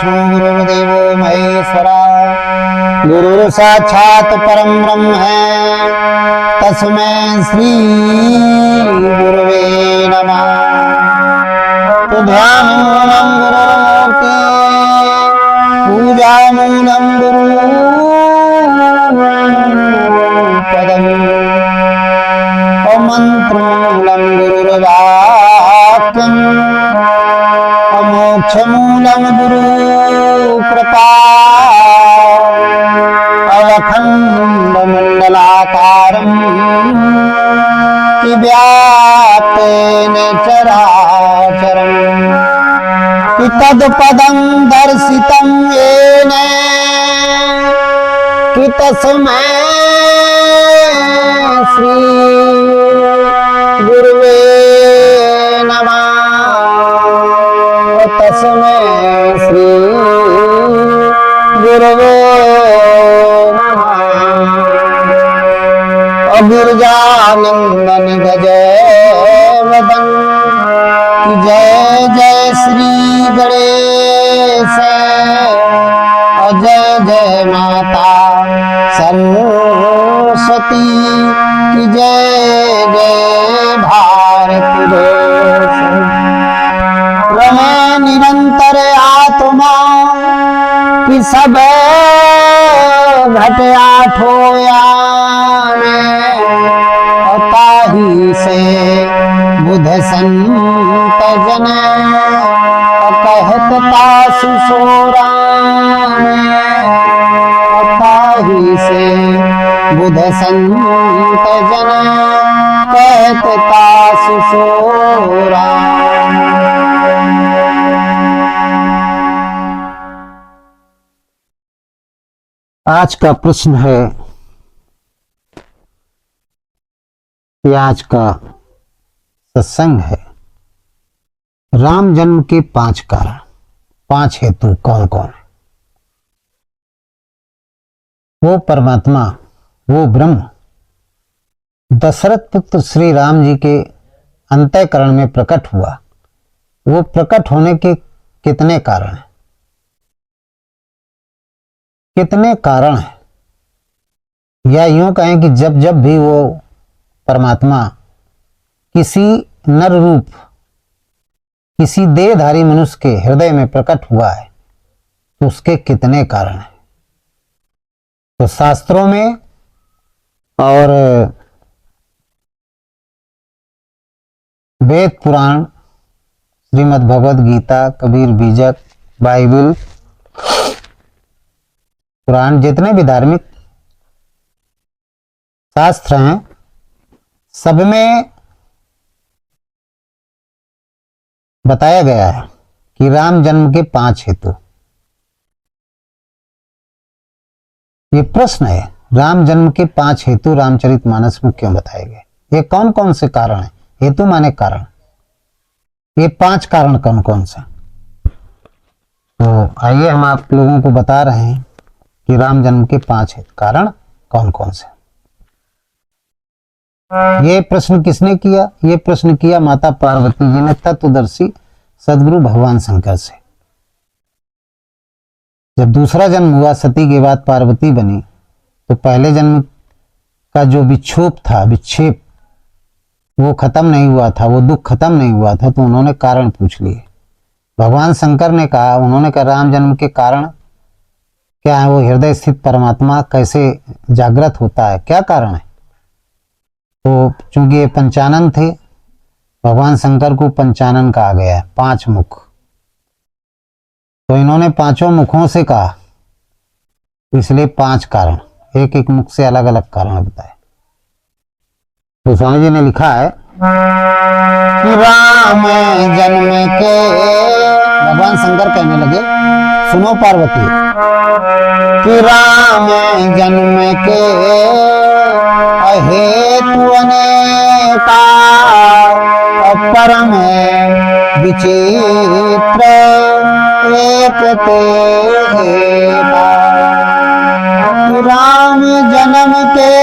विष्णु गुरुर्देवो महेश्वरा गुरु साक्षात परम ब्रह्म है तस्मै श्री गुरुवे नमः। तो ध्यानमूलं गुरुर्मूर्ते पूजामूलं गुरुपदम् मंत्रमूलं गुरुर्वाक्यम् मोक्षमूलं गुरु कृपा अखण्डमण्डलाकारम् व्याप्तेन चराचरम् तत्पदं दर्शितं येन तस्मै श्री गुरुवे नमः। तस्मै श्री गुरुवे नमः। गिरिजानंदन गजवदन जय जय श्री गणेश जय जय माता सरस्वती की जय जय भारत देश। रमे निरंतर आत्मा की सब घट आठोया ताही से बुध संत जन कहत तासु सोरा ताही से बुध संत जन कहत तासु सोरा। आज का प्रश्न है कि आज का सत्संग है राम जन्म के 5 कारण, 5 हेतु कौन कौन है। वो परमात्मा, वो ब्रह्म दशरथ पुत्र श्री राम जी के अंतःकरण में प्रकट हुआ। वो प्रकट होने के कितने कारण हैं, कितने कारण हैं, या यूं कहें कि जब जब भी वो परमात्मा किसी नर रूप, किसी देहधारी मनुष्य के हृदय में प्रकट हुआ है तो उसके कितने कारण हैं। तो शास्त्रों में और वेद पुराण, श्रीमद् भगवद गीता, कबीर बीजक, बाइबल, पुराण, जितने भी धार्मिक शास्त्र हैं सब में बताया गया है कि राम जन्म के 5 हेतु। ये प्रश्न है, राम जन्म के 5 हेतु रामचरितमानस में क्यों बताए गए। ये कौन कौन से कारण हैं, हेतु माने कारण। ये 5 कारण कौन कौन से। तो आइए हम आप लोगों को बता रहे हैं कि राम जन्म के 5 कारण कौन कौन से। ये प्रश्न किसने किया। ये प्रश्न किया माता पार्वती जी ने तत्वदर्शी सदगुरु भगवान शंकर से। जब दूसरा जन्म हुआ सती के बाद पार्वती बनी तो पहले जन्म का जो विक्षोभ था, विक्षेप, वो खत्म नहीं हुआ था, वो दुख खत्म नहीं हुआ था। तो उन्होंने कारण पूछ लिए। भगवान शंकर ने कहा, उन्होंने कहा राम जन्म के कारण क्या है, वो हृदय स्थित परमात्मा कैसे जागृत होता है, क्या कारण है। तो चूंकि ये पंचानन थे, भगवान शंकर को पंचानन कहा गया है, 5 मुख। तो इन्होंने 5 मुखों से कहा, इसलिए 5 कारण, एक एक मुख से अलग अलग कारण बताए। तो स्वामी जी ने लिखा है कि राम जन्म के, भगवान शंकर कहने लगे सुनो पार्वती, कि राम जन्म के हेतु अनेका परम विचित्र एक तेरा। राम जन्म के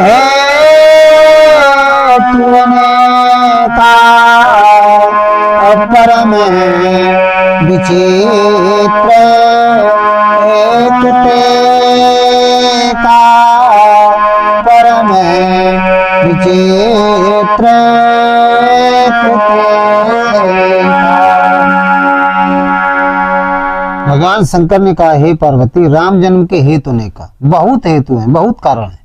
हेतु अनेका परम विचित्र एक का परम विचित्र भगवान शंकर ने कहा, हे पार्वती, राम जन्म के हेतु ने कहा, बहुत हेतु हैं, बहुत कारण हैं,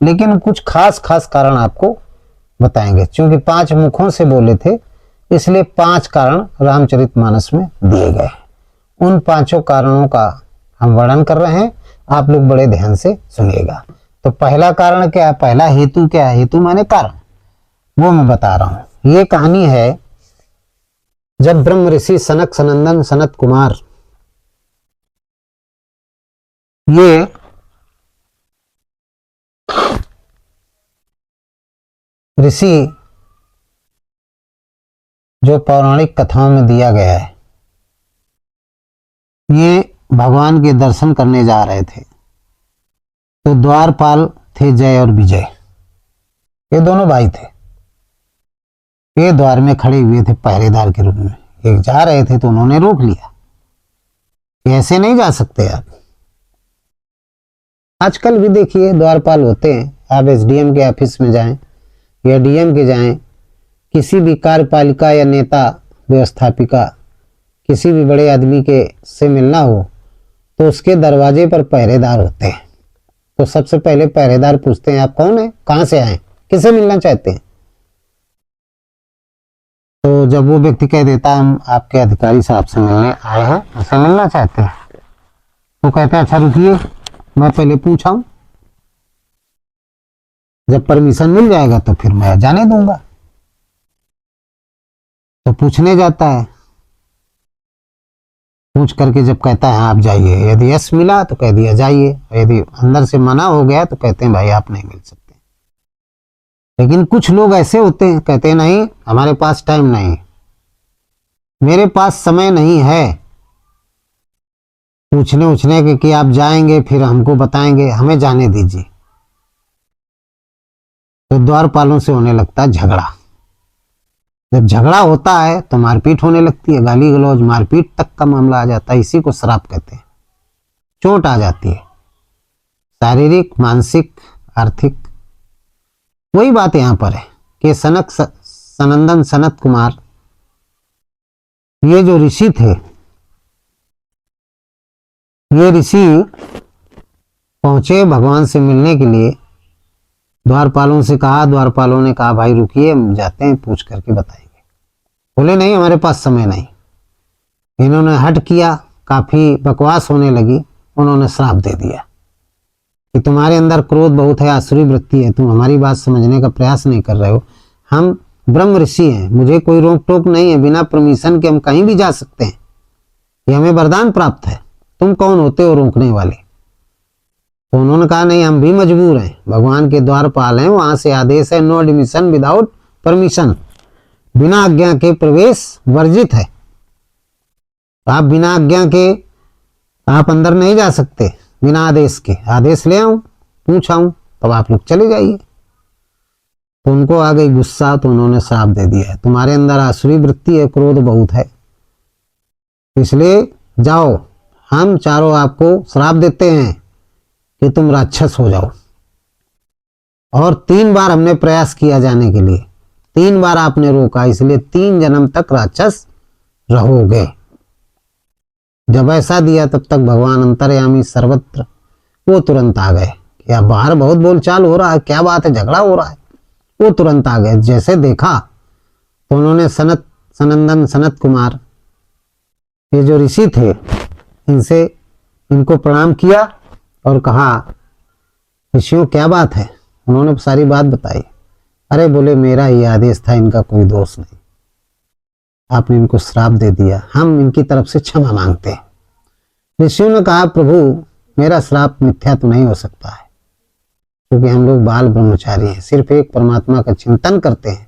लेकिन कुछ खास खास कारण आपको बताएंगे। क्योंकि 5 मुखों से बोले थे, इसलिए 5 कारण रामचरितमानस में दिए गए। उन 5 कारणों का हम वर्णन कर रहे हैं, आप लोग बड़े ध्यान से सुनिएगा। तो पहला कारण क्या है, पहला हेतु क्या है, हेतु माने कारण, वो मैं बता रहा हूं। ये कहानी है जब ब्रह्म ऋषि सनक सनंदन सनत कुमार ये ऋषि जो पौराणिक कथाओं में दिया गया है, ये भगवान के दर्शन करने जा रहे थे। तो द्वारपाल थे जय और विजय, ये दोनों भाई थे। ये द्वार में खड़े हुए थे पहरेदार के रूप में। एक जा रहे थे तो उन्होंने रोक लिया, ऐसे नहीं जा सकते आप। आजकल भी देखिए द्वारपाल होते हैं, आप एसडीएम के ऑफिस में जाएं या डीएम के जाएं, किसी भी कार्यपालिका या नेता व्यवस्थापिका किसी भी बड़े आदमी के से मिलना हो तो उसके दरवाजे पर पहरेदार होते हैं। तो सबसे पहले पहरेदार पूछते हैं, आप कौन है, कहां से आए, किसे मिलना चाहते हैं। तो जब वो व्यक्ति कह देता, हम आपके अधिकारी साहब से मिलने आए हैं, उनसे मिलना चाहते हैं, तो कहते हैं, अच्छा रुकिए, मैं पहले पूछा हूं, जब परमिशन मिल जाएगा तो फिर मैं जाने दूंगा। तो पूछने जाता है, पूछ करके जब कहता है आप जाइए, यदि यस मिला तो कह दिया जाइए, यदि अंदर से मना हो गया तो कहते हैं भाई आप नहीं मिल सकते। लेकिन कुछ लोग ऐसे होते हैं, कहते हैं नहीं हमारे पास टाइम नहीं, मेरे पास समय नहीं है पूछने उछने के कि आप जाएंगे फिर हमको बताएंगे, हमें जाने दीजिए। तो द्वारपालों से होने लगता है झगड़ा। जब झगड़ा होता है तो मारपीट होने लगती है, गाली गलौज मारपीट तक का मामला आ जाता है। इसी को श्राप कहते हैं। चोट आ जाती है, शारीरिक, मानसिक, आर्थिक। वही बात यहां पर है कि सनक सनंदन सनत कुमार ये जो ऋषि थे, ये ऋषि पहुंचे भगवान से मिलने के लिए। द्वारपालों से कहा, द्वारपालों ने कहा भाई रुकिए, हम जाते हैं, पूछ करके बताएंगे। बोले नहीं हमारे पास समय नहीं। इन्होंने हट किया, काफी बकवास होने लगी, उन्होंने श्राप दे दिया कि तुम्हारे अंदर क्रोध बहुत है, आसुरी वृत्ति है, तुम हमारी बात समझने का प्रयास नहीं कर रहे हो। हम ब्रह्म ऋषि हैं, मुझे कोई रोक टोक नहीं है, बिना परमिशन के हम कहीं भी जा सकते हैं, ये हमें वरदान प्राप्त है, तुम कौन होते हो रोकने वाले। तो उन्होंने कहा नहीं हम भी मजबूर हैं, भगवान के द्वारपाल हैं, वहां से आदेश है नो एडमिशन विदाउट परमिशन, बिना आज्ञा के प्रवेश वर्जित है। आप बिना आज्ञा के आप अंदर नहीं जा सकते, बिना आदेश के। आदेश ले आऊं, पूछाऊं, तब आप लोग चले जाइए। तो उनको आ गई गुस्सा, तो उन्होंने श्राप दे दिया है, तुम्हारे अंदर आसुरी वृत्ति है, क्रोध बहुत है, इसलिए जाओ, हम चारों आपको श्राप देते हैं कि तुम राक्षस हो जाओ। और 3 बार हमने प्रयास किया जाने के लिए, 3 बार आपने रोका, इसलिए 3 जन्म तक राक्षस रहोगे। जब ऐसा दिया तब तक भगवान अंतर्यामी सर्वत्र वो तुरंत आ गए कि अब बाहर बहुत बोलचाल हो रहा है, क्या बात है, झगड़ा हो रहा है। वो तुरंत आ गए। जैसे देखा तो उन्होंने सनत सनंदन सनत कुमार ये जो ऋषि थे इनसे इनको प्रणाम किया और कहा ऋषियों क्या बात है। उन्होंने सारी बात बताई। अरे बोले मेरा ही आदेश था, इनका कोई दोष नहीं, आपने इनको श्राप दे दिया, हम इनकी तरफ से क्षमा मांगते हैं। ऋषियों ने कहा प्रभु मेरा श्राप मिथ्या तो नहीं हो सकता है, क्योंकि हम लोग बाल ब्रह्मचारी हैं, सिर्फ एक परमात्मा का चिंतन करते हैं,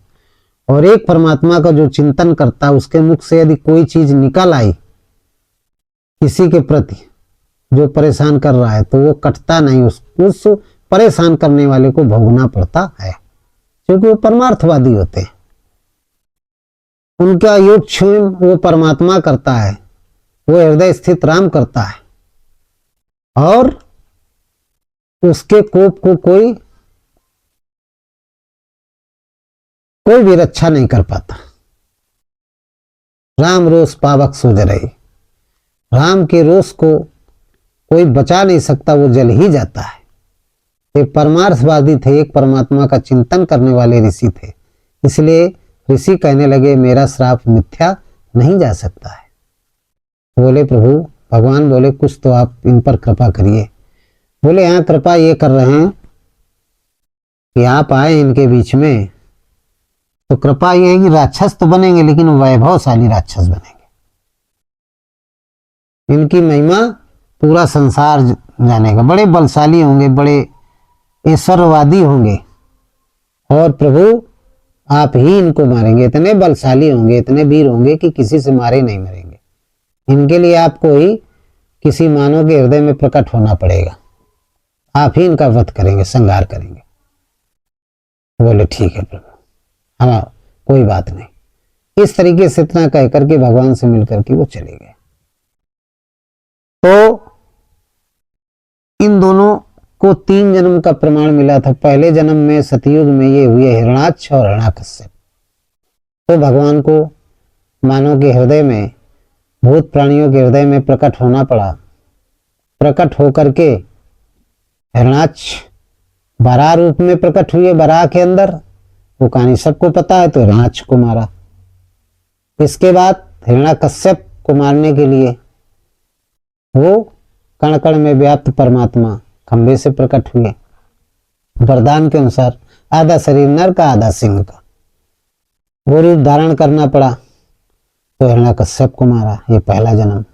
और एक परमात्मा का जो चिंतन करता है उसके मुख से यदि कोई चीज निकल आई किसी के प्रति जो परेशान कर रहा है तो वो कटता नहीं, उस परेशान करने वाले को भोगना पड़ता है, क्योंकि वो परमार्थवादी होते हैं। उनका योग स्वयं वो परमात्मा करता है, वो हृदय स्थित राम करता है, और उसके कोप को कोई भी रक्षा नहीं कर पाता। राम रोष पावक सोज रहे, राम के रोष को कोई बचा नहीं सकता, वो जल ही जाता है। एक परमार्थवादी थे, एक परमात्मा का चिंतन करने वाले ऋषि थे, इसलिए ऋषि कहने लगे मेरा श्राप मिथ्या नहीं जा सकता है। बोले प्रभु, भगवान बोले कुछ तो आप इन पर कृपा करिए। बोले हाँ, कृपा ये कर रहे हैं कि आप आए इनके बीच में, तो कृपा ये है कि राक्षस तो बनेंगे लेकिन वैभवशाली राक्षस बनेंगे। इनकी महिमा पूरा संसार जानेगा, बड़े बलशाली होंगे, बड़े ईश्वरवादी होंगे, और प्रभु आप ही इनको मारेंगे। इतने बलशाली होंगे, इतने वीर होंगे कि किसी से मारे नहीं मरेंगे। इनके लिए आपको ही किसी मानव के हृदय में प्रकट होना पड़ेगा, आप ही इनका वध करेंगे, संहार करेंगे। बोले ठीक है प्रभु, हाँ कोई बात नहीं। इस तरीके से इतना कह करके भगवान से मिलकर के वो चले गए। तो इन दोनों को 3 जन्म का प्रमाण मिला था। पहले जन्म में सतयुग में ये हुए हिरण्याक्ष और हिरण्याकश्यप। तो भगवान को मानव के हृदय में, भूत प्राणियों के हृदय में प्रकट होना पड़ा। प्रकट होकर के हिरण्याक्ष बराह रूप में प्रकट हुए, बराह के अंदर। वो कहानी सबको पता है, तो हिरण्याक्ष को मारा। इसके बाद हिरण्याकश्यप को मारने के लिए वो कण कण में व्याप्त परमात्मा खंबे से प्रकट हुए। वरदान के अनुसार आधा शरीर नर का, आधा सिंह का, वो रूप धारण करना पड़ा। तो हिरण्याकश्यप को मारा। ये पहला जन्म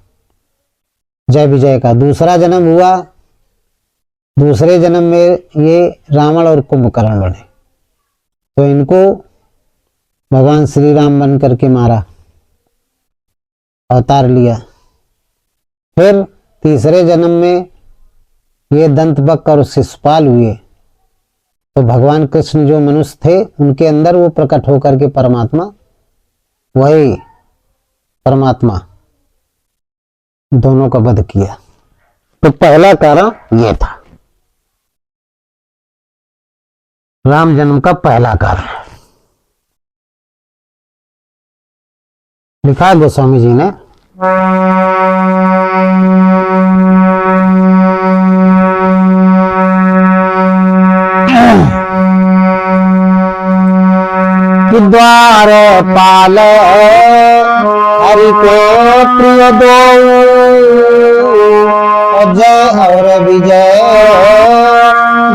जय विजय का। दूसरा जन्म हुआ, दूसरे जन्म में ये रावण और कुंभकर्ण बने, तो इनको भगवान श्री राम बन करके मारा, अवतार लिया। फिर तीसरे जन्म में ये दंतवक्र और शिशुपाल हुए, तो भगवान कृष्ण जो मनुष्य थे उनके अंदर वो प्रकट होकर के परमात्मा, वही परमात्मा दोनों का वध किया। तो पहला कारण ये था, राम जन्म का पहला कारण लिखा है गोस्वामी जी ने। कि द्वार पाल हरि को प्रिय दो, जय और विजय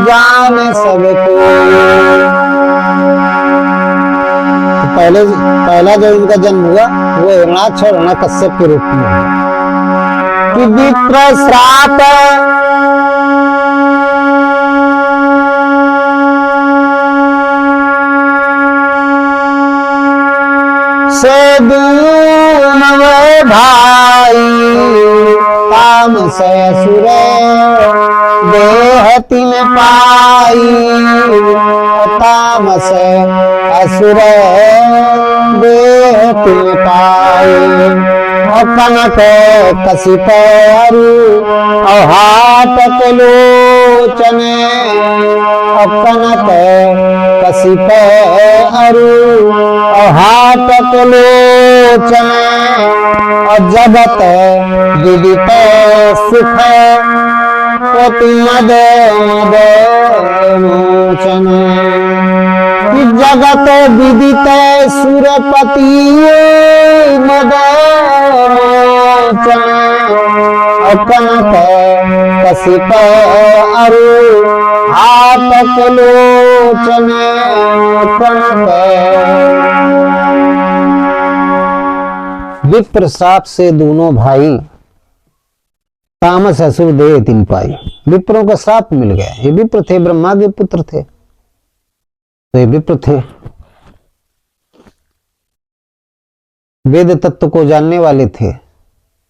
जान सबको। पहला जो इनका जन्म हुआ वो हिरण्याक्ष और हिरण्याकश्यप के रूप में हुआ। कि विप्र श्राप से दून भाई, काम से असुर देहति में पाई, तामस असुर देहति में पाई। कनक कसिप और हाटक लोचन, कनक कसिप अरु और हाटक लोचन, और जगत विदित सुख पति मद मद मोचन। जगत विदित सुरपति मद मोचन, कनक कसिप अरु हाटक लोचन, कनक। विप्र श्राप से दोनों भाई तामस असुर देह तिन पाई। विप्रों का श्राप मिल गया। ये विप्र थे, ब्रह्मा के पुत्र थे, तो ये विप्र थे, वेद तत्व को जानने वाले थे,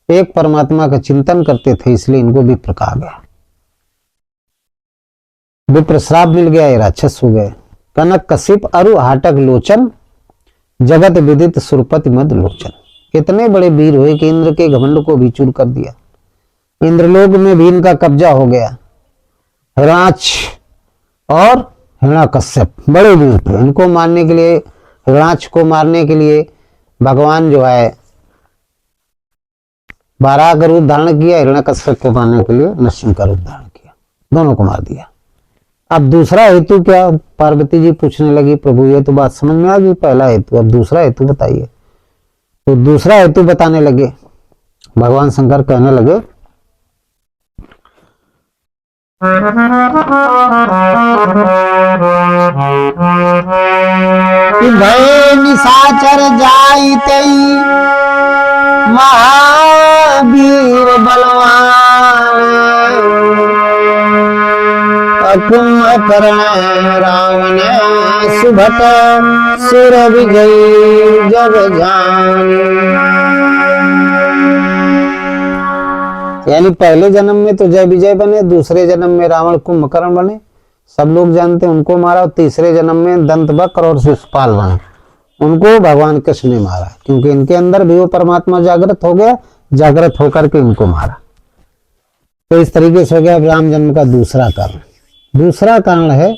एक परमात्मा का चिंतन करते थे, इसलिए इनको विप्र कहा गया। विप्र श्राप मिल गया, ये राक्षस हो गए। कनक कसिप अरु हाटक लोचन, जगत विदित सुरपति मद लोचन। कितने बड़े वीर हुए कि इंद्र के घमंड को भी चूर कर दिया। इंद्रलोक में भी इनका कब्जा हो गया। हिरणाक्ष और हिरण्यकश्यप बड़े वीर थे। इनको मारने के लिए, हिरणाक्ष को मारने के लिए भगवान जो है 12 का रूप धारण किया, हिरण्यकश्यप को मारने के लिए नरसिंह का रूप धारण किया, दोनों को मार दिया। अब दूसरा हेतु क्या? पार्वती जी पूछने लगी, प्रभु ये तो बात समझ में आ गई, पहला हेतु, अब दूसरा हेतु बताइए। तो दूसरा हेतु बताने लगे। भगवान शंकर कहने लगे कि भय निशाचर जाइते महावीर बलवान, कुंभकर्ण रावण सुभट सुर विजयी जग जान। यानी पहले जन्म में तो जय विजय बने, दूसरे जन्म में रावण कुंभकर्ण बने, सब लोग जानते उनको मारा, और तीसरे जन्म में दंतवक्र और शिशुपाल बने, उनको भगवान कृष्ण ने मारा, क्योंकि इनके अंदर भी वो परमात्मा जागृत हो गया, जागृत होकर के इनको मारा। तो इस तरीके से हो गया राम जन्म का दूसरा कारण। दूसरा कारण है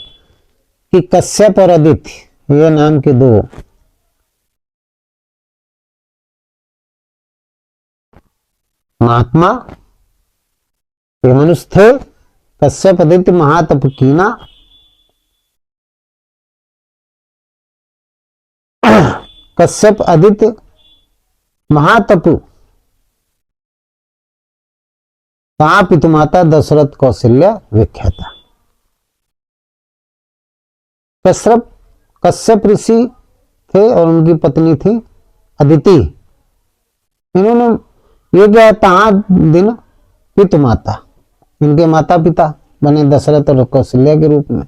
कि कश्यप और आदित्य, ये नाम के दो महात्मा, ये मनुष्य थे। कश्यप आदित्य महातप कीना, कश्यप आदित्य महातपु, पितुमाता दशरथ कौशल्या विख्याता। कश्यप ऋषि थे और उनकी पत्नी थी अदिति। इन्होंने ये क्या तहा दिन पितुमाता, इनके माता पिता बने दशरथ और कौशल्या के रूप में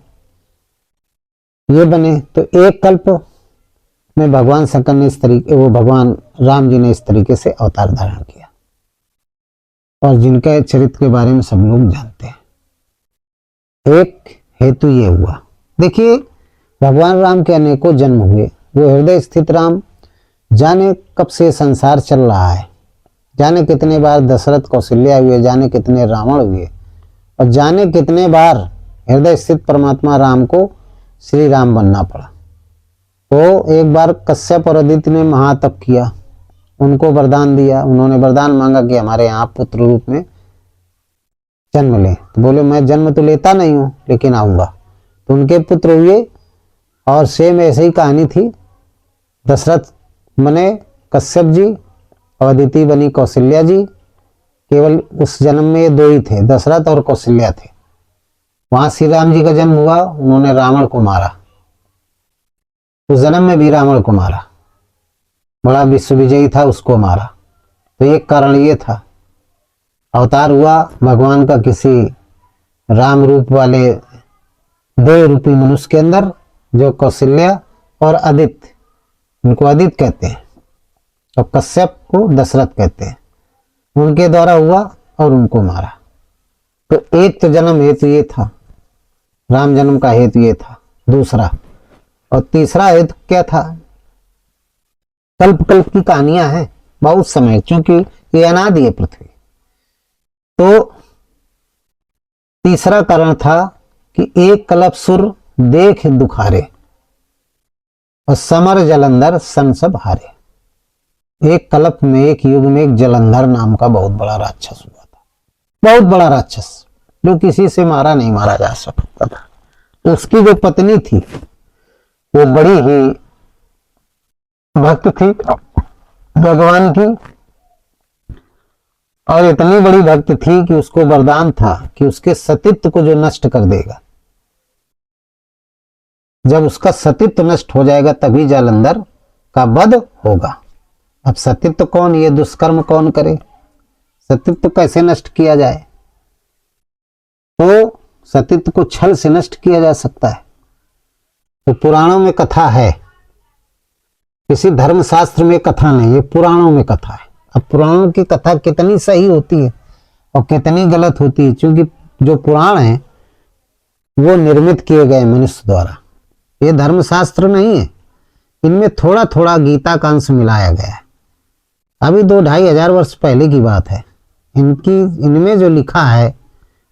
ये बने। तो एक कल्प में भगवान शंकर ने इस तरीके, वो भगवान राम जी ने इस तरीके से अवतार धारण किया, और जिनके चरित्र के बारे में सब लोग जानते हैं। एक हेतु ये हुआ। देखिए भगवान राम के अनेकों जन्म हुए, वो हृदय स्थित राम जाने कब से संसार चल रहा है, जाने कितने बार दशरथ कौशल्या हुए, जाने कितने रावण हुए, और जाने कितने बार हृदय स्थित परमात्मा राम को श्री राम बनना पड़ा। तो एक बार कश्यप और आदित्य ने महातप किया, उनको वरदान दिया, उन्होंने वरदान मांगा कि हमारे यहाँ पुत्र रूप में जन्म ले। तो बोले मैं जन्म तो लेता नहीं हूँ लेकिन आऊंगा। तो उनके पुत्र हुए, और सेम ऐसे ही कहानी थी। दशरथ बने कश्यप जी और अदिति बनी कौशल्या जी। केवल उस जन्म में ये दो ही थे, दशरथ और कौशल्या थे। वहां श्री राम जी का जन्म हुआ, उन्होंने रावण को मारा, उस जन्म में भी रावण को मारा, बड़ा विश्व विजयी था उसको मारा। तो एक कारण ये था, अवतार हुआ भगवान का किसी राम रूप वाले देव रूपी मनुष्य के अंदर, जो कौशल्या और आदित्य, उनको आदित्य कहते हैं, और कश्यप को दशरथ कहते हैं, उनके द्वारा हुआ और उनको मारा। तो एक तो जन्म हेतु ये था, राम जन्म का हेतु ये था दूसरा। और तीसरा हेतु क्या था? कल्प कल्प की कहानियां हैं बहुत समय, क्योंकि ये अनादि है पृथ्वी। तो तीसरा कारण था कि एक कल्प सुर देख दुखारे, और समर जलंधर सन सब हारे। एक कल्प में, एक युग में एक जलंधर नाम का बहुत बड़ा राक्षस हुआ था, बहुत बड़ा राक्षस, जो किसी से मारा नहीं मारा जा सकता था। उसकी जो पत्नी थी वो बड़ी ही भक्त थी भगवान की, और इतनी बड़ी भक्त थी कि उसको वरदान था कि उसके सतीत्व को जो नष्ट कर देगा, जब उसका सतीत्व नष्ट हो जाएगा तभी जालंधर का वध होगा। अब सतीत्व कौन, ये दुष्कर्म कौन करे, सतीत्व कैसे नष्ट किया जाए? तो सतीत्व को छल से नष्ट किया जा सकता है। तो पुराणों में कथा है, किसी धर्मशास्त्र में कथा नहीं, ये पुराणों में कथा है। अब पुराणों की कथा कितनी सही होती है और कितनी गलत होती है, क्योंकि जो पुराण है वो निर्मित किए गए मनुष्य द्वारा, ये धर्मशास्त्र नहीं है। इनमें थोड़ा थोड़ा गीता का अंश मिलाया गया है। अभी 2-2.5 हजार वर्ष पहले की बात है। इनमें जो लिखा है,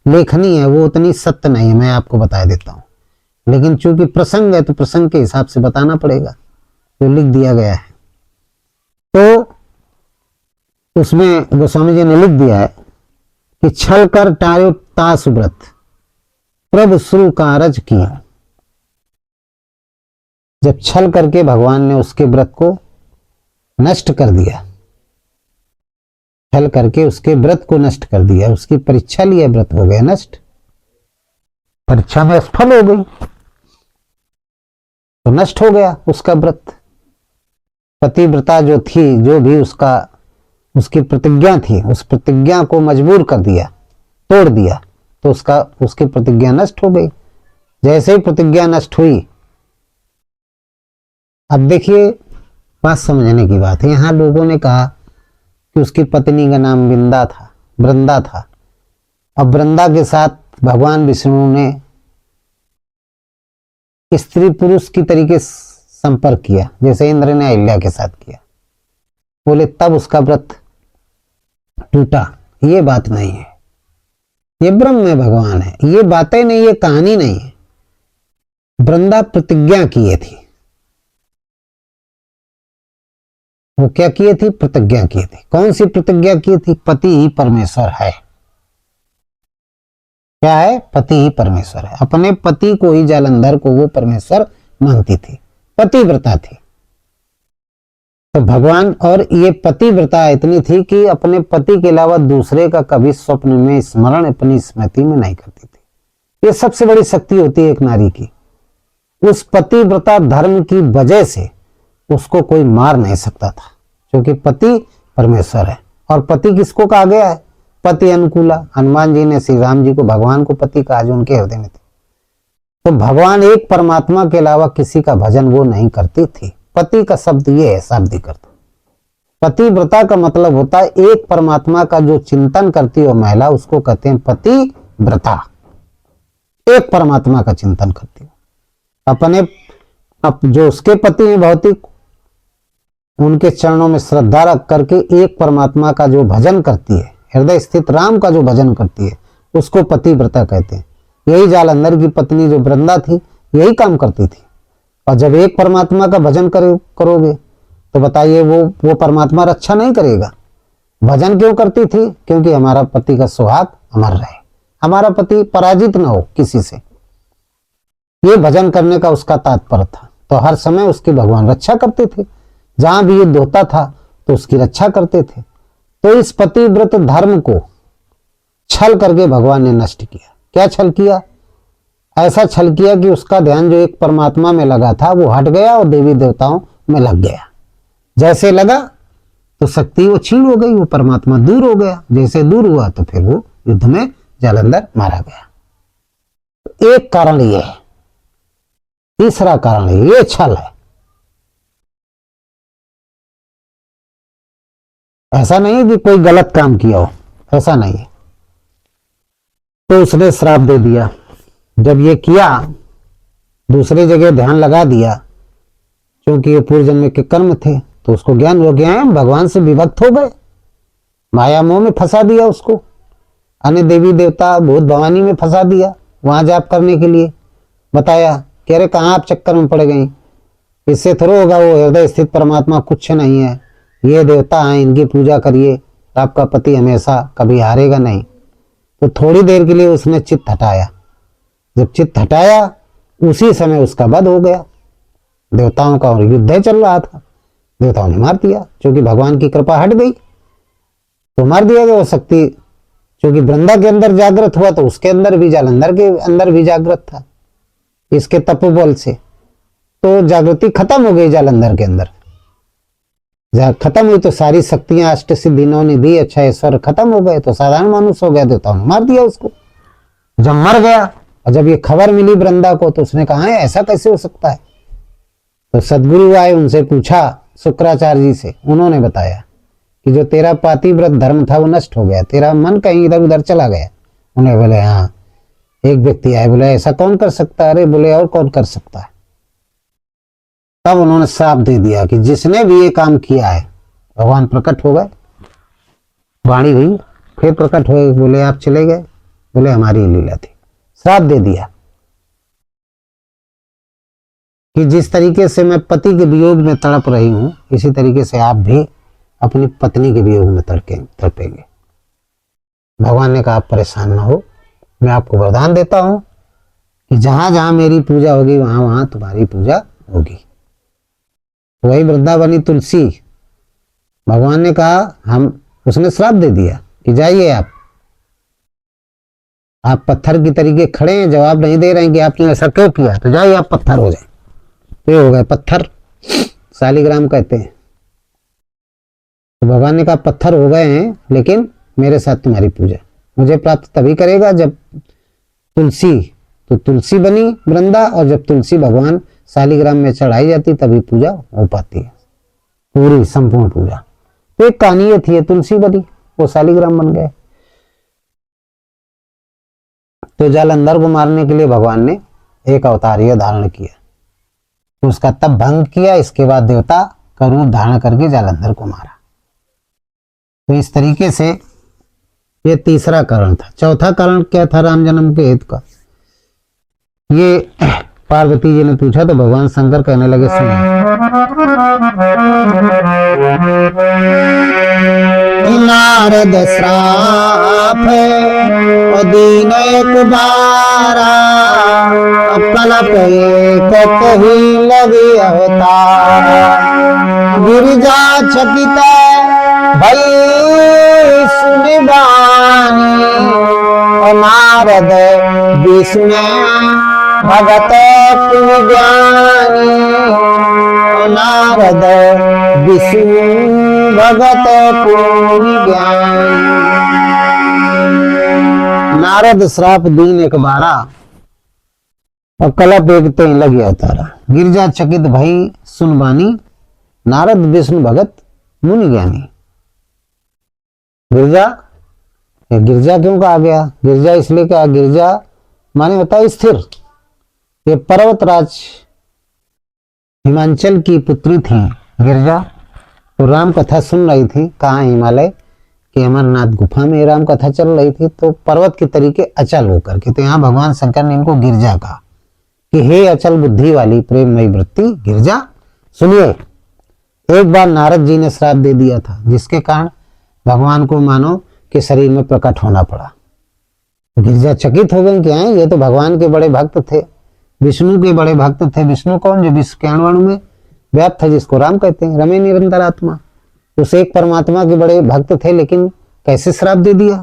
लेखनी है, वो उतनी सत्य नहीं है, मैं आपको बता देता हूँ। लेकिन चूंकि प्रसंग है तो प्रसंग के हिसाब से बताना पड़ेगा जो लिख दिया गया है। तो उसमें गोस्वामी जी ने लिख दिया है कि छल कर टायो तास व्रत, प्रभु श्रु कारज किया। जब छल करके भगवान ने उसके व्रत को नष्ट कर दिया, छल करके उसके व्रत को नष्ट कर दिया, उसकी परीक्षा लिया, व्रत हो गया नष्ट, परीक्षा में असफल हो गई तो नष्ट हो गया उसका व्रत। पतिव्रता जो थी, जो भी उसकी प्रतिज्ञा थी, उस प्रतिज्ञा को मजबूर कर दिया, तोड़ दिया, तो उसकी प्रतिज्ञा नष्ट हो गई। जैसे ही प्रतिज्ञा नष्ट हुई, अब देखिए बात समझने की बात है। यहां लोगों ने कहा कि उसकी पत्नी का नाम वृंदा था। अब वृंदा के साथ भगवान विष्णु ने स्त्री पुरुष की तरीके संपर्क किया, जैसे इंद्र ने अहिल्या के साथ किया। बोले तब उसका व्रत टूटा। ये बात नहीं है, ये ब्रह्म में भगवान है, ये बातें नहीं, ये कहानी नहीं है। वृंदा प्रतिज्ञा किए थी। वो क्या किए थी? प्रतिज्ञा की थी। कौन सी प्रतिज्ञा की थी? पति ही परमेश्वर है। क्या है? पति ही परमेश्वर है। अपने पति को ही, जालंधर को, वो परमेश्वर मानती थी, पतिव्रता थी। तो भगवान, और ये पतिव्रता इतनी थी कि अपने पति के अलावा दूसरे का कभी स्वप्न में स्मरण अपनी स्मृति में नहीं करती थी। ये सबसे बड़ी शक्ति होती है एक नारी की। उस पतिव्रता धर्म की वजह से उसको कोई मार नहीं सकता था, क्योंकि पति परमेश्वर है। और पति किसको कहा गया है? पति अनुकूला। हनुमान जी ने श्री राम जी को भगवान को पति कहा, जो उनके हृदय में थे। तो भगवान एक परमात्मा के अलावा किसी का भजन वो नहीं करती थी। पति का शब्द ये है, शाब्दिक अर्थ। पतिव्रता का मतलब होता है एक परमात्मा का जो चिंतन करती हो महिला, उसको कहते हैं पतिव्रता। एक परमात्मा का चिंतन करती हो, जो उसके पति हैं भौतिक, उनके चरणों में श्रद्धा रख करके एक परमात्मा का जो भजन करती है, हृदय स्थित राम का जो भजन करती है, उसको पतिव्रता कहते हैं। यही जालंधर की पत्नी जो वृंदा थी, यही काम करती थी। और जब एक परमात्मा का भजन करोगे तो बताइए वो परमात्मा रक्षा नहीं करेगा। भजन क्यों करती थी? क्योंकि हमारा पति का सुहाग अमर रहे, हमारा पति पराजित न हो किसी से। ये भजन करने का उसका तात्पर्य था। तो हर समय उसकी भगवान रक्षा करते थे। जहां भी युद्ध होता था तो उसकी रक्षा करते थे। तो इस पतिव्रत धर्म को छल करके भगवान ने नष्ट किया। क्या छल किया? ऐसा छल किया कि उसका ध्यान जो एक परमात्मा में लगा था वो हट गया और देवी देवताओं में लग गया। जैसे लगा तो शक्ति वो छीन हो गई, वो परमात्मा दूर हो गया। जैसे दूर हुआ तो फिर वो युद्ध में जालंधर मारा गया। एक कारण ये है। तीसरा कारण ये छल है। ऐसा नहीं है कि कोई गलत काम किया हो, ऐसा नहीं है। तो उसने श्राप दे दिया। जब ये किया, दूसरी जगह ध्यान लगा दिया, क्योंकि ये पूर्व जन्म के कर्म थे, तो उसको ज्ञान हो गया है, भगवान से विभक्त हो गए, माया मोह में फंसा दिया उसको। अन्य देवी देवता भूत भवानी में फंसा दिया, वहां जाप करने के लिए बताया कि अरे कहाँ आप चक्कर में पड़ गई, इससे थोड़ा होगा, वो हृदय स्थित परमात्मा कुछ नहीं है, ये देवता हैं, इनकी पूजा करिए, आपका पति हमेशा कभी हारेगा नहीं। तो थोड़ी देर के लिए उसने चित्त हटाया। जब चित्त हटाया, उसी समय उसका वध हो गया। देवताओं का युद्ध चल रहा था, देवताओं ने मार दिया, क्योंकि भगवान की कृपा हट गई तो मार दिया गया। वो शक्ति क्योंकि वृंदा के अंदर जागृत हुआ, तो उसके अंदर भी, जालंधर के अंदर भी जागृत था इसके तपोबल से। तो जागृति खत्म हो गई जालंधर के अंदर। खत्म हुई तो सारी शक्तियां, अष्ट सिद्धि, नौ निधि, अच्छा ईश्वर खत्म हो गए, तो साधारण मानुष हो गया। देवताओं ने मार दिया उसको। जब मर गया और जब ये खबर मिली वृंदा को, तो उसने कहा ऐसा कैसे हो सकता है। तो सदगुरु आए, उनसे पूछा, शुक्राचार्य जी से, उन्होंने बताया कि जो तेरा पातिव्रत धर्म था वो नष्ट हो गया, तेरा मन कहीं इधर उधर चला गया। उन्हें बोले हाँ। एक व्यक्ति आए, बोले ऐसा कौन कर सकता है? अरे बोले और कौन कर सकता है? तब उन्होंने श्राप दे दिया कि जिसने भी ये काम किया है, भगवान प्रकट हो गए, वाणी हुई, फिर प्रकट हो गए, बोले आप चले गए, बोले हमारी लीला थी। श्राप दे दिया कि जिस तरीके से मैं पति के वियोग में तड़प रही हूं, इसी तरीके से आप भी अपनी पत्नी के वियोग में तड़पेंगे। भगवान ने कहा आप परेशान ना हो, मैं आपको वरदान देता हूं कि जहां जहां मेरी पूजा होगी वहां वहां तुम्हारी पूजा होगी। वही वृंदावनी तुलसी, भगवान ने कहा उसने श्राप दे दिया कि जाइए आप पत्थर की तरीके खड़े हैं, जवाब नहीं दे रहे हैं कि आपने ऐसा क्यों किया, तो जाइए आप पत्थर हो जाए। तो हो गए पत्थर, शालिग्राम कहते हैं। तो भगवान ने कहा पत्थर हो गए हैं, लेकिन मेरे साथ तुम्हारी पूजा मुझे प्राप्त तभी करेगा जब तुलसी बनी वृंदा, और जब तुलसी भगवान शालिग्राम में चढ़ाई जाती तभी पूजा हो पाती है, पूरी संपूर्ण पूजा। तो एक कहानी ये थी, तुलसी बनी, वो शालिग्राम बन गए। तो जालंधर को मारने के लिए भगवान ने एक अवतारीय धारण किया, तो उसका तब भंग किया। इसके बाद देवता का रूप धारण करके जालंधर को मारा। तो इस तरीके से ये तीसरा कारण था। चौथा कारण क्या था राम जन्म के हेतु का? ये पार्वती जी ने पूछा तो भगवान शंकर कहने लगे सुनो, नारद श्राप दीन एक बारा, कलप कही लगे अवतार, गिरिजा चकित भई सुनिबानी, नारद विष्णु भगत ज्ञानी, नारद विष्णु भगत ज्ञानी। नारद श्राप दीन एक बारा, और कलप एक ते लगे अवतारा, गिरजा चकित भई सुनबानी, नारद विष्णु भगत मुनि ज्ञानी। गिरजा क्यों कहा गया? गिरजा इसलिए कहा, गिरजा माने होता है स्थिर। ये पर्वतराज हिमांचल की पुत्री थी गिरजा, तो राम कथा सुन रही थी। कहाँ? हिमालय के अमरनाथ गुफा में राम कथा चल रही थी, तो पर्वत के तरीके अचल होकर के, तो यहाँ भगवान शंकर ने इनको गिरजा कहा कि हे अचल बुद्धि वाली प्रेममयी वृत्ति गिरजा सुनिए। एक बार नारद जी ने श्राप दे दिया था, जिसके कारण भगवान को मानो कि शरीर में प्रकट होना पड़ा। गिरजा चकित हो गई, क्या है ये तो भगवान के बड़े भक्त थे, विष्णु के बड़े भक्त थे। विष्णु कौन? जो विश्व के अणु में व्याप्त है, जिसको राम कहते हैं, रमे निरंतर आत्मा। उस एक परमात्मा के बड़े भक्त थे, लेकिन कैसे श्राप दे दिया?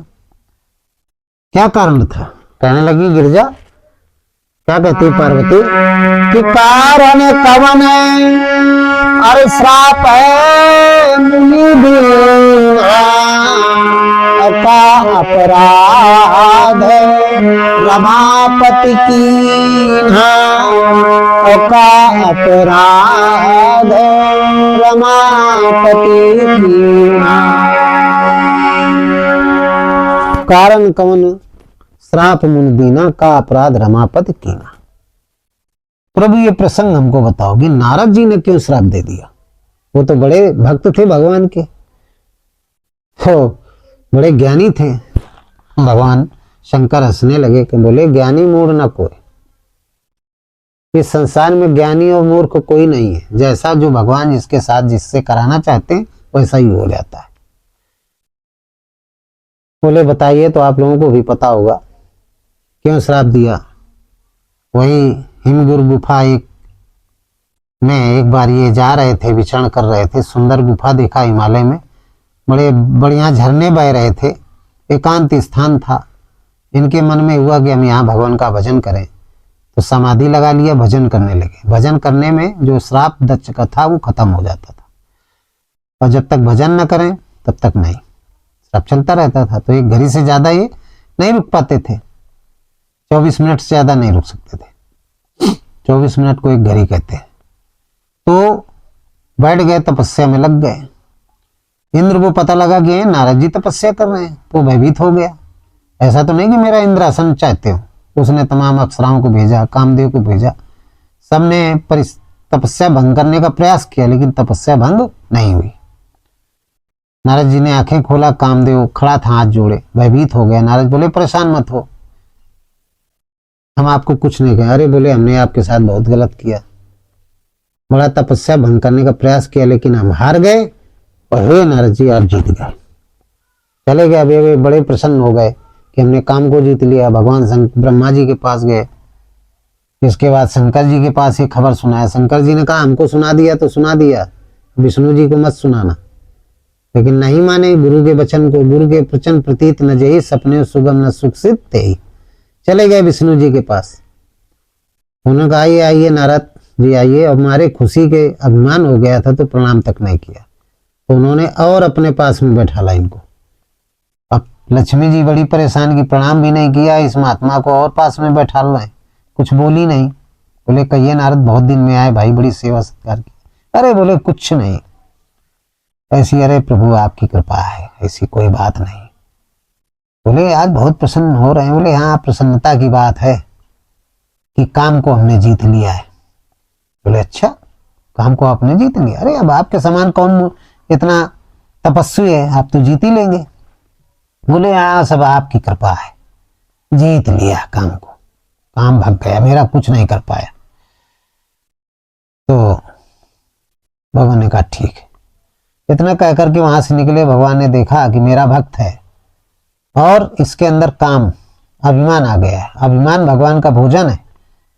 क्या कारण था? कहने लगी गिरजा, क्या कहती पार्वती कि कारण कवन अरे श्राप है मुनि दीना, का अपराध रमापति कीन्हा, का अपराध रमापति कीन्हा। कारण कवन श्राप मुनि दीना, का अपराध रमापति कीन्हा। प्रभु ये प्रसंग हमको बताओ कि नारद जी ने क्यों श्राप दे दिया? वो तो बड़े भक्त थे भगवान के, हो बड़े ज्ञानी थे। भगवान शंकर हंसने लगे कि बोले ज्ञानी मूढ़ न कोई, इस संसार में ज्ञानी और मूर्ख कोई नहीं है। जैसा जो भगवान जिसके साथ जिससे कराना चाहते हैं वैसा ही हो जाता है। बोले बताइए, तो आप लोगों को भी पता होगा क्यों श्राप दिया। वही हिमगिर गुफा में एक बार ये जा रहे थे, विचरण कर रहे थे, सुंदर गुफा देखा हिमालय में, बड़े बढ़िया झरने बह रहे थे, एकांत स्थान था। इनके मन में हुआ कि हम यहाँ भगवान का भजन करें, तो समाधि लगा लिया, भजन करने लगे। भजन करने में जो श्राप दक्ष का था वो खत्म हो जाता था, और जब तक भजन न करें तब तक नहीं, श्राप चलता रहता था। तो एक घड़ी से ज्यादा ये नहीं रुक पाते थे, 24 मिनट से ज्यादा नहीं रुक सकते थे। 24 मिनट को एक घड़ी कहते हैं। तो बैठ गए, तपस्या में लग गए। इंद्र को पता लगा कि नारद जी तपस्या कर रहे हैं, तो भयभीत हो गया। ऐसा तो नहीं कि मेरा इंद्रासन चाहते हो। उसने तमाम अप्सराओं को भेजा, कामदेव को भेजा, सबने तपस्या भंग करने का प्रयास किया, लेकिन तपस्या भंग नहीं हुई। नारद जी ने आंखें खोला, कामदेव खड़ा था हाथ जोड़े, भयभीत हो गया। नारद बोले परेशान मत हो, हम आपको कुछ नहीं कहे। अरे बोले हमने आपके साथ बहुत गलत किया, बड़ा तपस्या भंग करने का प्रयास किया, लेकिन हम हार गए और हे नारद जी आप जीत गए। चले गए। अभी वे बड़े प्रसन्न हो गए कि हमने काम को जीत लिया। भगवान ब्रह्मा जी के पास गए। इसके बाद शंकर जी के पास ये खबर सुनाया। शंकर जी ने कहा हमको सुना दिया तो सुना दिया, विष्णु जी को मत सुनाना। लेकिन नहीं माने गुरु के वचन को। गुरु के प्रचन प्रतीत न जही, सपने सुगम न सुखसित ते। चले गए विष्णु जी के पास। उन्होंने कहा आइए आइए नारद जी आइए। अब हमारे खुशी के अभिमान हो गया था तो प्रणाम तक नहीं किया, तो उन्होंने और अपने पास में बैठाला इनको। अब लक्ष्मी जी बड़ी परेशान की, प्रणाम भी नहीं किया, इस महात्मा को और पास में बैठा रहे, कुछ बोली नहीं। बोले कहिए नारद बहुत दिन में आए भाई, बड़ी सेवा सत्कार की। अरे बोले कुछ नहीं ऐसी, अरे प्रभु आपकी कृपा है, ऐसी कोई बात नहीं। बोले आज बहुत प्रसन्न हो रहे हैं। बोले हाँ प्रसन्नता की बात है कि काम को हमने जीत लिया है। बोले अच्छा काम को आपने जीत लिया? अरे अब आपके समान कौन इतना तपस्वी है, आप तो जीत ही लेंगे। बोले हाँ सब आपकी कृपा है, जीत लिया काम को, काम भाग गया, मेरा कुछ नहीं कर पाया। तो भगवान ने कहा ठीक है। इतना कहकर के वहां से निकले। भगवान ने देखा कि मेरा भक्त है और इसके अंदर काम अभिमान आ गया है। अभिमान भगवान का भोजन है,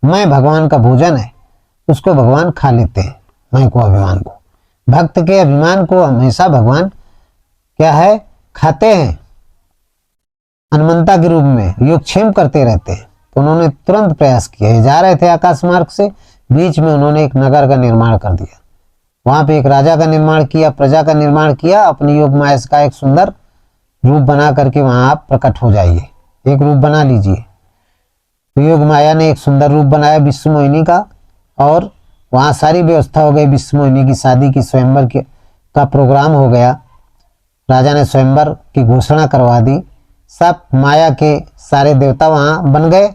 मैं भगवान का भोजन है, उसको भगवान खा लेते हैं, मैं को अभिमान को। भक्त के अभिमान को हमेशा भगवान क्या है खाते हैं, हनुमंता के रूप में योगक्षेम करते रहते हैं। तो उन्होंने तुरंत प्रयास किया। जा रहे थे आकाश मार्ग से, बीच में उन्होंने एक नगर का निर्माण कर दिया। वहां पे एक राजा का निर्माण किया, प्रजा का निर्माण किया। अपनी योग माया का एक सुंदर रूप बना करके वहां आप प्रकट हो जाइए, एक रूप बना लीजिए। तो योग माया ने एक सुंदर रूप बनाया विश्व मोहिनी का, और वहां सारी व्यवस्था हो गई। विश्व मोहिनी की शादी की, स्वयंवर का प्रोग्राम हो गया। राजा ने स्वयंवर की घोषणा करवा दी। सब माया के सारे देवता वहां बन गए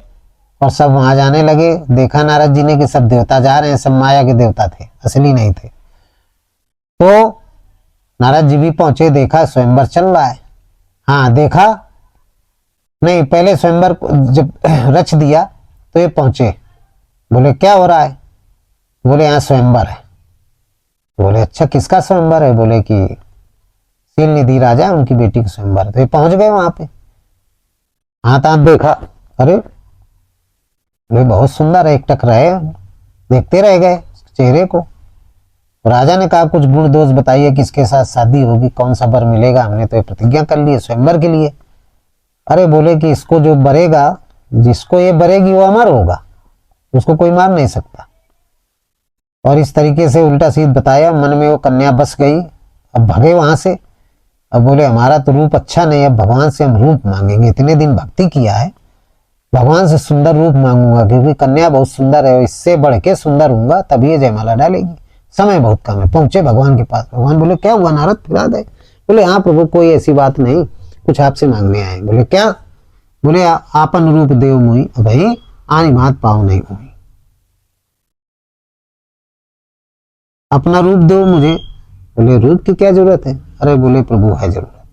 और सब वहां जाने लगे। देखा नारद जी ने कि सब देवता जा रहे हैं, सब माया के देवता थे, असली नहीं थे। तो नारद जी भी पहुंचे, देखा स्वयंवर चल रहा है। हाँ देखा नहीं, पहले स्वयंवर जब रच दिया तो ये पहुंचे। बोले क्या हो रहा है? बोले यहाँ स्वयंवर है। बोले अच्छा किसका स्वयंवर है? बोले कि शील निधि राजा उनकी बेटी का स्वयंवर। तो ये पहुंच गए वहां पे। हाथ हाथ देखा, अरे वे बहुत सुंदर है, एक टक रहे, देखते रह गए चेहरे को। राजा ने कहा कुछ गुण दोष बताइए, किसके साथ शादी होगी, कौन सा वर मिलेगा, हमने तो ये प्रतिज्ञा कर ली है स्वयंवर के लिए। अरे बोले कि इसको जो बरेगा, जिसको ये बरेगी वो अमर होगा, उसको कोई मार नहीं सकता। और इस तरीके से उल्टा सीध बताया। मन में वो कन्या बस गई। अब भगे वहां से। अब बोले हमारा तो रूप अच्छा नहीं, अब भगवान से हम रूप मांगेंगे, इतने दिन भक्ति किया है, भगवान से सुंदर रूप मांगूंगा, क्योंकि कन्या बहुत सुंदर है, इससे बढ़ के सुंदर हूंगा तभी ये जयमाला डालेगी। समय बहुत कम है। पहुंचे भगवान के पास। भगवान बोले क्या हुआ नारद, फिरा दे? बोले हाँ प्रभु कोई ऐसी बात नहीं, कुछ आपसे मांगने आए। बोले क्या? बोले आपन रूप देव मुई, भाई आनी मात पाओ नहीं हुई, अपना रूप दो मुझे। बोले रूप की क्या जरूरत है? अरे बोले प्रभु है जरूरत।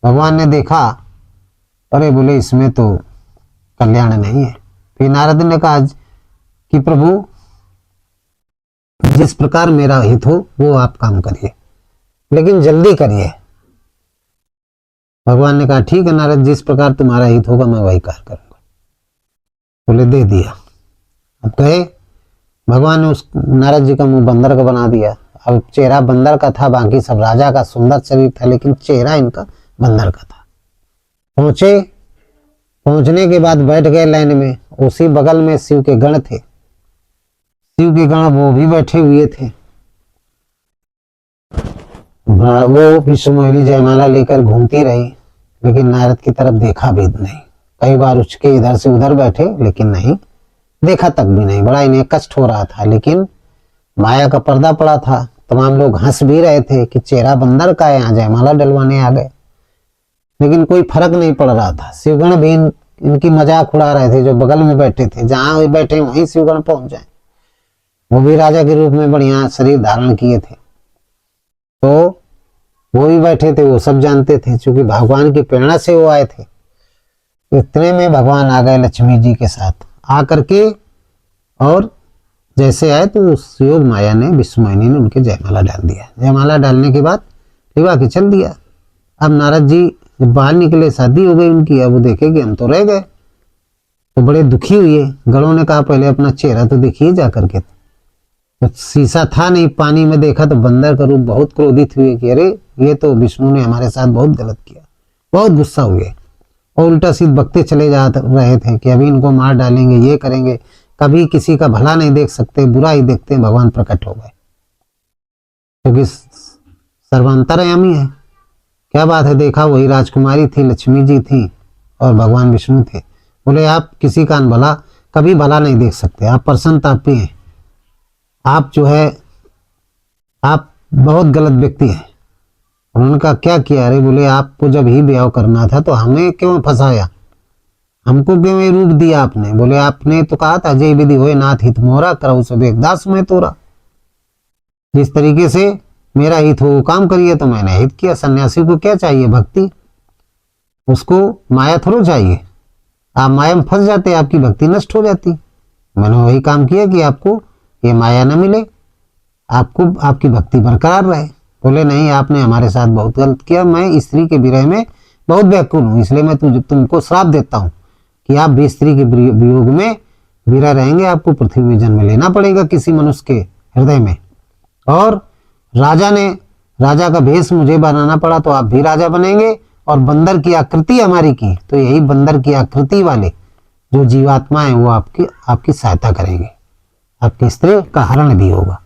भगवान ने देखा, अरे बोले इसमें तो कल्याण नहीं है। फिर नारद ने कहा कि प्रभु जिस प्रकार मेरा हित हो वो आप काम करिए, लेकिन जल्दी करिए। भगवान ने कहा ठीक है नारद, जिस प्रकार तुम्हारा हित होगा मैं वही कार्य करूंगा। बोले दे दिया। अब गए। भगवान ने उस नारद जी का मुंह बंदर का बना दिया। अब चेहरा बंदर का था, बाकी सब राजा का सुंदर शरीर था, लेकिन चेहरा इनका बंदर का था। पहुंचे। पहुंचने के बाद बैठ गए लाइन में। उसी बगल में शिव के गण थे। शिव के गण वो भी बैठे हुए थे। वो विश्व मोहिनी जयमाला लेकर घूमती रही, लेकिन नारद की तरफ देखा भी नहीं। कई बार उठ के इधर से उधर बैठे, लेकिन नहीं देखा तक भी नहीं। बड़ा इन्हें कष्ट हो रहा था, लेकिन माया का पर्दा पड़ा था। तमाम लोग हंस भी रहे थे कि चेहरा बंदर का है, यहाँ जयमाला डलवाने आ गए, लेकिन कोई फर्क नहीं पड़ रहा था। शिवगण भी इनकी मजाक उड़ा रहे थे, जो बगल में बैठे थे। जहां बैठे वहीं शिवगण पहुंच जाए। वो भी राजा के रूप में बढ़िया शरीर धारण किए थे। तो वो भी बैठे थे, वो सब जानते थे, क्योंकि भगवान की प्रेरणा से वो आए थे। इतने में भगवान आ गए लक्ष्मी जी के साथ आ करके, और जैसे आए तो उस योग माया ने, विश्वमोहिनी ने उनके जयमाला डाल दिया। जयमाला डालने के बाद लिवा के चल दिया। अब नारद जी जब बाहर निकले, शादी हो गई उनकी, अब वो देखे कि हम तो रह गए, तो बड़े दुखी हुए। गणों ने कहा पहले अपना चेहरा तो देखिए जा करके। तो शीशा था नहीं, पानी में देखा तो बंदर का रूप। बहुत क्रोधित हुए कि अरे ये तो विष्णु ने हमारे साथ बहुत गलत किया। बहुत गुस्सा हुए और उल्टा सीध बकते चले जा रहे थे कि अभी इनको मार डालेंगे, ये करेंगे। कभी किसी का भला नहीं देख सकते, बुरा ही देखते हैं। भगवान प्रकट हो गए, क्योंकि सर्वांतरयामी है। क्या बात है, देखा वही राजकुमारी थी, लक्ष्मी जी थी और भगवान विष्णु थे। बोले आप किसी का भला कभी भला नहीं देख सकते, आप प्रसन्न तापी हैं, आप जो है आप बहुत गलत व्यक्ति हैं। उन्होंने कहा क्या किया? अरे बोले आपको जब ही ब्याह करना था तो हमें क्यों फंसाया, हमको क्यों ये रूप दिया आपने? बोले आपने तो कहा था जय विधि होए नाथ हित मोरा, करऊ सब एक दास में तोरा। जिस तरीके से मेरा हित हो वो काम करिए, तो मैंने हित किया। सन्यासी को क्या चाहिए? भक्ति। उसको माया थोड़ा चाहिए। आप माया में फंस जाते, आपकी भक्ति नष्ट हो जाती। मैंने वही काम किया कि आपको ये माया न मिले, आपको आपकी भक्ति बरकरार रहे। बोले नहीं, आपने हमारे साथ बहुत गलत किया। मैं स्त्री के विरह में बहुत व्याकुल हूँ, इसलिए मैं तुमको श्राप देता हूँ कि आप भी स्त्री के वियोग में विरह रहेंगे। आपको पृथ्वी में जन्म लेना पड़ेगा किसी मनुष्य के हृदय में। और राजा का भेष मुझे बनाना पड़ा तो आप भी राजा बनेंगे। और बंदर की आकृति हमारी की, तो यही बंदर की आकृति वाले जो जीवात्मा है वो आपकी सहायता करेंगे। आपकी स्त्री का हरण भी होगा।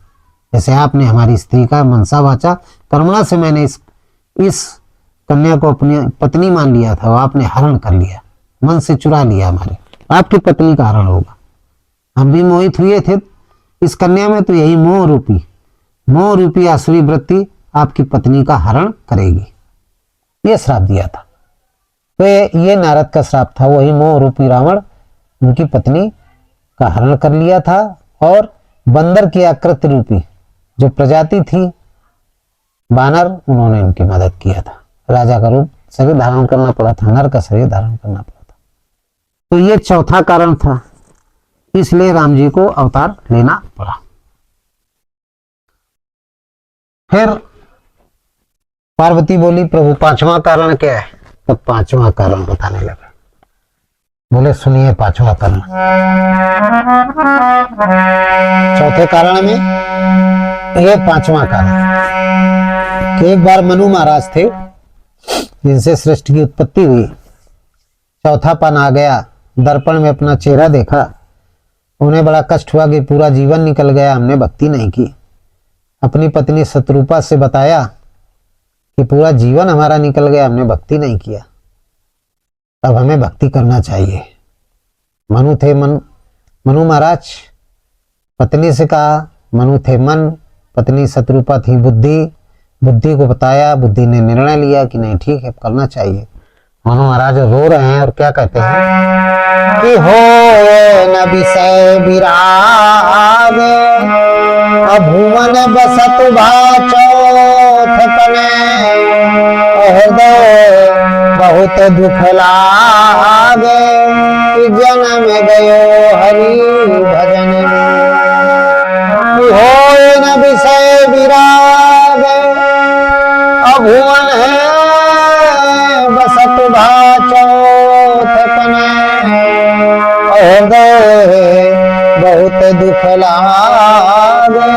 जैसे आपने हमारी स्त्री का मनसा वाचा कर्मणा से मैंने इस कन्या को अपनी पत्नी मान लिया था, आपने हरण कर लिया, मन से चुरा लिया हमारे, आपकी पत्नी का हरण होगा। हम भी मोहित हुए थे इस कन्या में, तो यही मोह रूपी आसुरी वृत्ति आपकी पत्नी का हरण करेगी। ये श्राप दिया था। तो ये नारद का श्राप था। वही मोह रूपी रावण उनकी पत्नी का हरण कर लिया था, और बंदर की आकृति रूपी जो प्रजाति थी बानर, उन्होंने उनकी मदद किया था। राजा का रूप शरीर धारण करना पड़ा था, नर का शरीर धारण करना पड़ा था। तो ये चौथा कारण था, इसलिए राम जी को अवतार लेना पड़ा। फिर पार्वती बोली प्रभु पांचवा कारण क्या है? तो पांचवा कारण बताने लगा। बोले सुनिए पांचवा कारण। चौथे कारण में ये पांचवा कारण कि एक बार मनु महाराज थे जिनसे सृष्टि की उत्पत्ति हुई। चौथापन आ गया, दर्पण में अपना चेहरा देखा, उन्हें बड़ा कष्ट हुआ कि पूरा जीवन निकल गया, हमने भक्ति नहीं की। अपनी पत्नी शत्रुपा से बताया कि पूरा जीवन हमारा निकल गया, हमने भक्ति नहीं किया, अब हमें भक्ति करना चाहिए। मनु महाराज पत्नी से कहा, मनु थे मन, पत्नी शत्रुपा थी बुद्धि को बताया। बुद्धि ने निर्णय लिया कि नहीं ठीक है, करना चाहिए। मनु महाराज रो रहे हैं और क्या कहते हैं कि हो न विषय विराग, भुवन बसत भाचौथ पने, हृदय बहुत दुख लागे, जन्म गयो हरि भजन। हो न विषय विराग, भुवन है बसत भाचौथ पने, हृदय बहुत दुख लागे,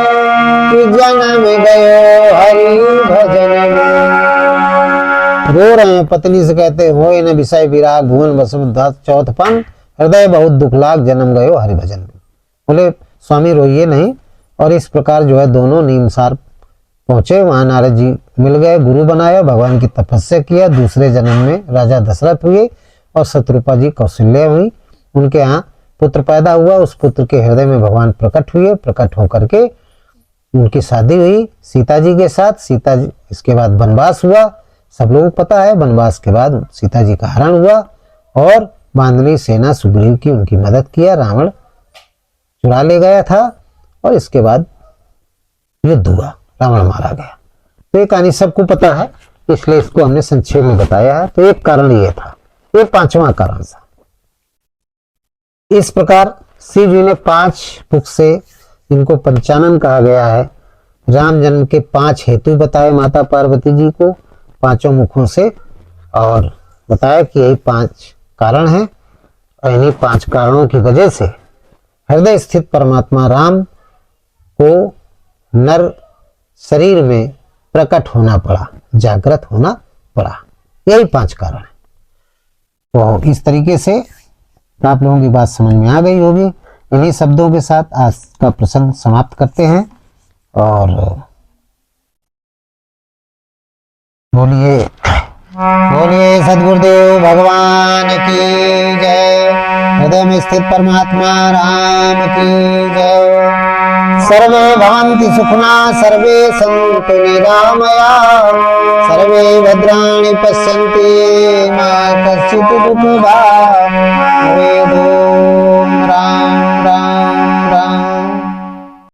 जन्म गयो हरि भजन। रो रहे हैं, पत्नी से कहते हो न विषय विराग, भुवन बसत चौथपन, हृदय बहुत दुख लाग, जन्म गयो हरि भजन। बोले स्वामी रोइए नहीं। और इस प्रकार जो है दोनों नीमसार पहुंचे। वहां नारद जी मिल गए, गुरु बनाया, भगवान की तपस्या किया। दूसरे जन्म में राजा दशरथ हुए और शत्रुपा जी कौशल्या हुई। उनके यहाँ पुत्र पैदा हुआ। उस पुत्र के हृदय में भगवान प्रकट हुए। प्रकट होकर के उनकी शादी हुई सीता जी के साथ। सीता जी, इसके बाद वनवास हुआ, सब लोगों को पता है। वनवास के बाद सीता जी का हरण हुआ और बांधनी सेना सुग्रीव की उनकी मदद किया। रावण चुरा ले गया था और इसके बाद युद्ध हुआ, रावण मारा गया। तो ये कहानी सबको पता है, इसलिए इसको हमने संक्षेप में बताया है। तो एक कारण ये था, ये पांचवा कारण था। इस प्रकार शिव जी ने 5 मुख से, इनको पंचानन कहा गया है, राम जन्म के 5 हेतु बताए माता पार्वती जी को 5 मुखों से, और बताया कि यही 5 कारण हैं, और इन्हीं 5 कारणों की वजह से हृदय स्थित परमात्मा राम को नर शरीर में प्रकट होना पड़ा, जागृत होना पड़ा। यही 5 कारण है। तो इस तरीके से आप लोगों की बात समझ में आ गई होगी। इन्हीं शब्दों के साथ आज का प्रसंग समाप्त करते हैं, और बोलिए बोलिए सद्गुरुदेव भगवान की जय। हृदय में स्थित परमात्मा राम की जय। सर्वे भवन्ति सुखिना सर्वे सन्तु निरामया सर्वे भद्राणि पश्यन्ति मा कश्चित् दुःखभाग्